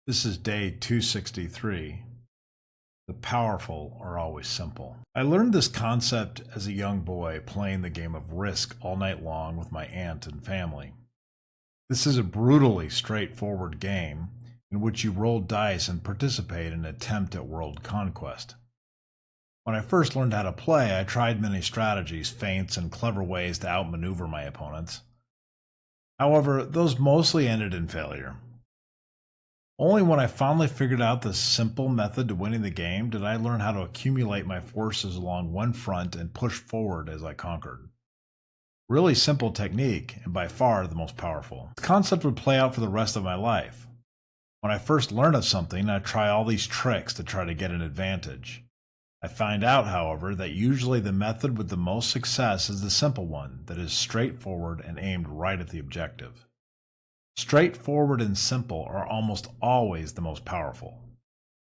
This is day 263. The powerful are always simple. I learned this concept as a young boy playing the game of Risk all night long with my aunt and family. This is a brutally straightforward game in which you roll dice and participate in an attempt at world conquest. When I first learned how to play, I tried many strategies, feints, and clever ways to outmaneuver my opponents. However, those mostly ended in failure. Only when I finally figured out the simple method to winning the game did I learn how to accumulate my forces along one front and push forward as I conquered. Really simple technique, and by far the most powerful. The concept would play out for the rest of my life. When I first learn of something, I try all these tricks to try to get an advantage. I find out, however, that usually the method with the most success is the simple one that is straightforward and aimed right at the objective. Straightforward and simple are almost always the most powerful.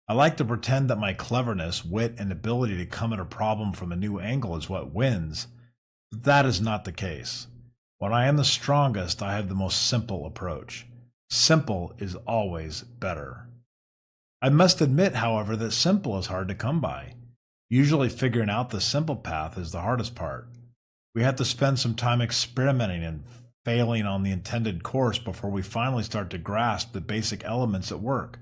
I like to pretend that my cleverness, wit, and ability to come at a problem from a new angle is what wins, but that is not the case. When I am the strongest, I have the most simple approach. Simple is always better. I must admit, however, that simple is hard to come by. Usually figuring out the simple path is the hardest part. We have to spend some time experimenting and failing on the intended course before we finally start to grasp the basic elements at work.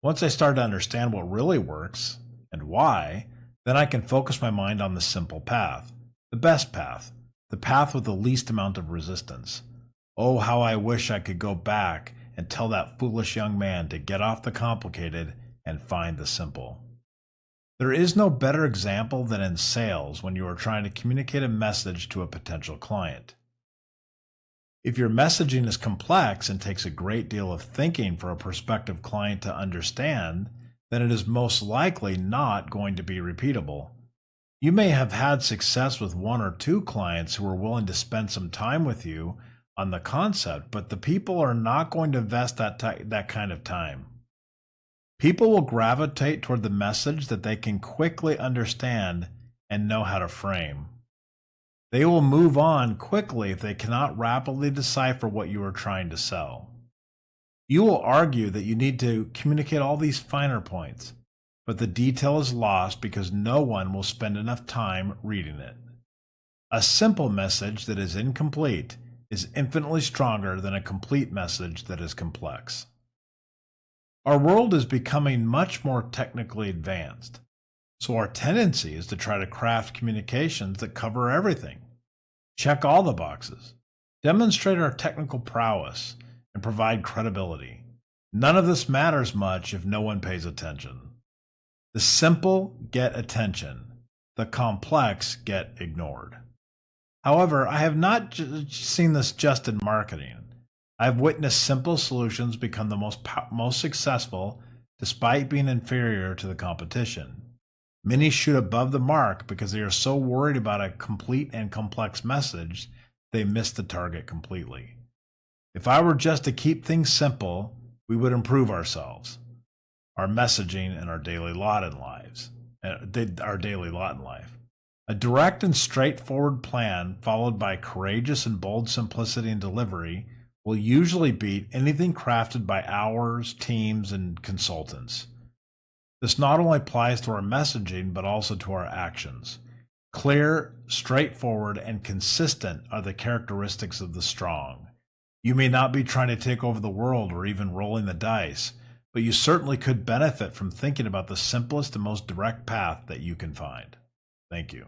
Once I start to understand what really works and why, then I can focus my mind on the simple path, the best path, the path with the least amount of resistance. Oh, how I wish I could go back and tell that foolish young man to get off the complicated and find the simple. There is no better example than in sales when you are trying to communicate a message to a potential client. If your messaging is complex and takes a great deal of thinking for a prospective client to understand, then it is most likely not going to be repeatable. You may have had success with one or two clients who are willing to spend some time with you on the concept, but the people are not going to invest that kind of time. People will gravitate toward the message that they can quickly understand and know how to frame. They will move on quickly if they cannot rapidly decipher what you are trying to sell. You will argue that you need to communicate all these finer points, but the detail is lost because no one will spend enough time reading it. A simple message that is incomplete is infinitely stronger than a complete message that is complex. Our world is becoming much more technically advanced, so our tendency is to try to craft communications that cover everything. Check all the boxes, demonstrate our technical prowess, and provide credibility. None of this matters much if no one pays attention. The simple get attention, the complex get ignored. However, I have not seen this just in marketing. I have witnessed simple solutions become the most successful despite being inferior to the competition. Many shoot above the mark because they are so worried about a complete and complex message, they miss the target completely. If I were just to keep things simple, we would improve ourselves, our messaging, and our daily lot in life. A direct and straightforward plan followed by courageous and bold simplicity and delivery will usually beat anything crafted by hours, teams, and consultants. This not only applies to our messaging, but also to our actions. Clear, straightforward, and consistent are the characteristics of the strong. You may not be trying to take over the world or even rolling the dice, but you certainly could benefit from thinking about the simplest and most direct path that you can find. Thank you.